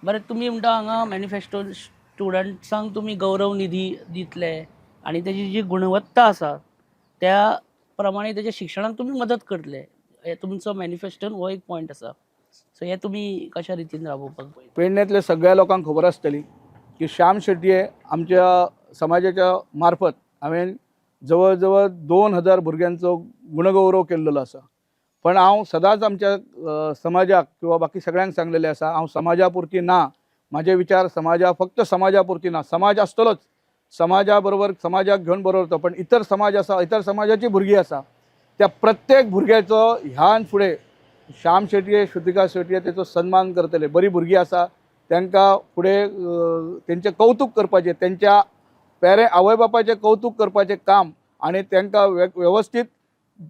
बरें तुम्ही म्हणटा हांगा मॅनिफेस्टो स्टुडंट्सांक तुम्ही गौरव निधी दितले आणि त्याची जी गुणवत्ता आसा त्या प्रमाणे त्याच्या शिक्षणाक तुम्ही मदत करतले, हे तुमचो मॅनिफेस्टोन हो एक पॉयंट आसा. सो हे तुम्ही कशा रितीन राबोवपाक पळयता? पेडण्यातल्या सगळ्या लोकांक खबर आसतली की श्याम शेटये आमच्या समाजाच्या मार्फत हांवें जवळ जवळ 2000 भुरग्यांचो गुणगौरव केल्लो आसा. पण हांव सदांच आमच्या समाजाक किंवा बाकी सगळ्यांक सांगलेलें आसा, हांव समाजा पुरती ना, म्हाजे विचार फक्त समाजा पुरती ना. समाज आसतलोच, समाजा बरोबर समाजाक घेवन बरोबर वरता, पण इतर समाज आसा, इतर समाजाची भुरगीं आसा, त्या प्रत्येक भुरग्याचो ह्यान फुडें श्याम शेटये, श्रुतिका शेटये तेचो सन्मान करतले. बरी भुरगीं आसा तांकां फुडें तेंचें कौतुक करपाचें, तेंच्या आवय बापायचें कौतुक करपाचें काम आनी तांकां वेवस्थीत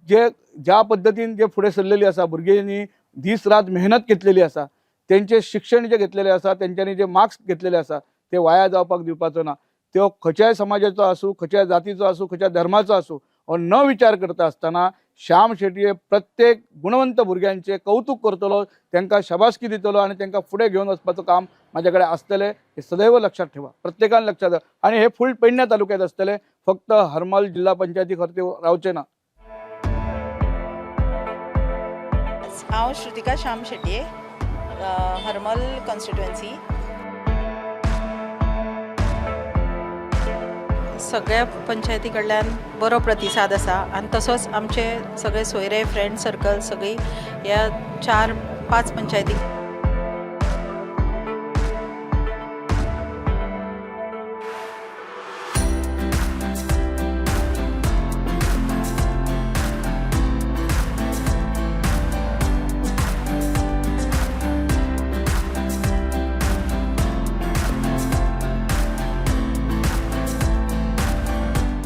ज्या पद्दतीन जे फुडें सरलेलीं आसा, भुरग्यांनी दीस रात मेहनत घेतलेली आसा, तेंचें शिक्षण जे घेतलेलें आसा, तेंच्यांनी जे मार्क्स घेतलेले आसा ते वाया जावपाक दिवपाचो ना. त्यो खंयच्याय समाजाचो आसूं, खंयच्याय जातीचो आसूं, खंयच्या धर्माचो आसूं, हो न विचार करता आसतना श्याम शेटये प्रत्येक गुणवंत भुरग्यांचें कौतुक करतलो, तांकां शाबासकी दितलो आनी तांकां फुडें घेवन वचपाचो काम म्हाजे कडेन आसतलें. हे सदैव लक्षात ठेवा, प्रत्येकान लक्षात ठेवा. आनी हे फूल पेडण्या तालुक्यात आसतलें, फक्त हरमल जिल्हा पंचायती खर्च रावचें ना. हांव श्रुतिका श्याम शेटये, हरमल कॉन्स्टिट्युएन्सी. सगळ्या पंचायती कडल्यान बरो प्रतिसाद आसा आनी तसोच आमचे सगळे सोयरे फ्रेंड सर्कल सगळी ह्या 4-5 पंचायती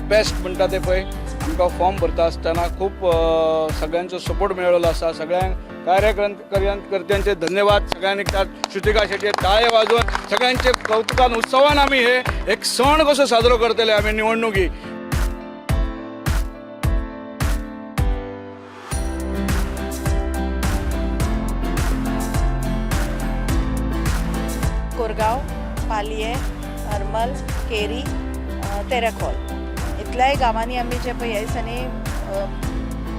बेस्ट म्हणटा ते पळय, आमकां फॉर्म भरता आसतना खूब सगळ्यांचो सपोर्ट मेळ्ळो आसा. सगळ्यांक कार्यकर्त्यांचे धन्यवाद. सगळ्यांनी श्रुतिका शेटये टाळे वाजोवन सगळ्यांचे कौतुकान उत्सवान आमी हे एक सण कसो साजरो करतले आमी निवडणुकी. कोरगांव, पालये, हरमल, केरी, तेरेखोल इतल्याय गांवांनी आमी जे पळय ह्या दिसांनी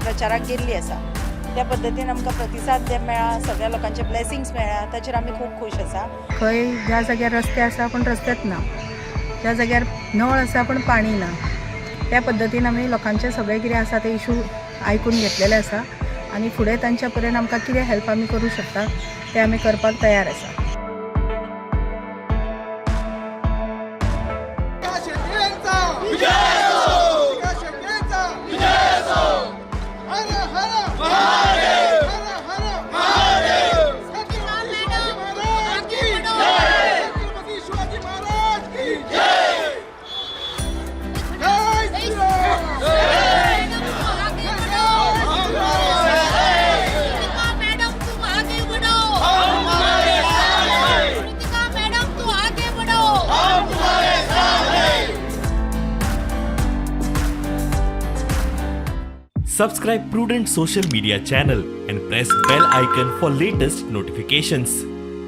प्रचाराक गेल्ली आसा त्या पद्दतीन आमकां प्रतिसाद मेळ्ळा, सगळ्या लोकांचे ब्लेसिंग्स मेळ्ळा, ताचेर आमी खूब खूश आसा. खंय ज्या जाग्यार रस्ते आसा पण रस्तेच ना, ज्या जाग्यार नळ आसा पण पाणी ना, त्या पद्दतीन आमी लोकांचे सगळे कितें आसा ते इशू आयकून घेतलेले आसा आनी फुडें तांच्या पर्यंत आमकां कितें हेल्प आमी करूं शकता ते आमी करपाक तयार आसा. Subscribe Prudent social media channel and press bell icon for latest notifications.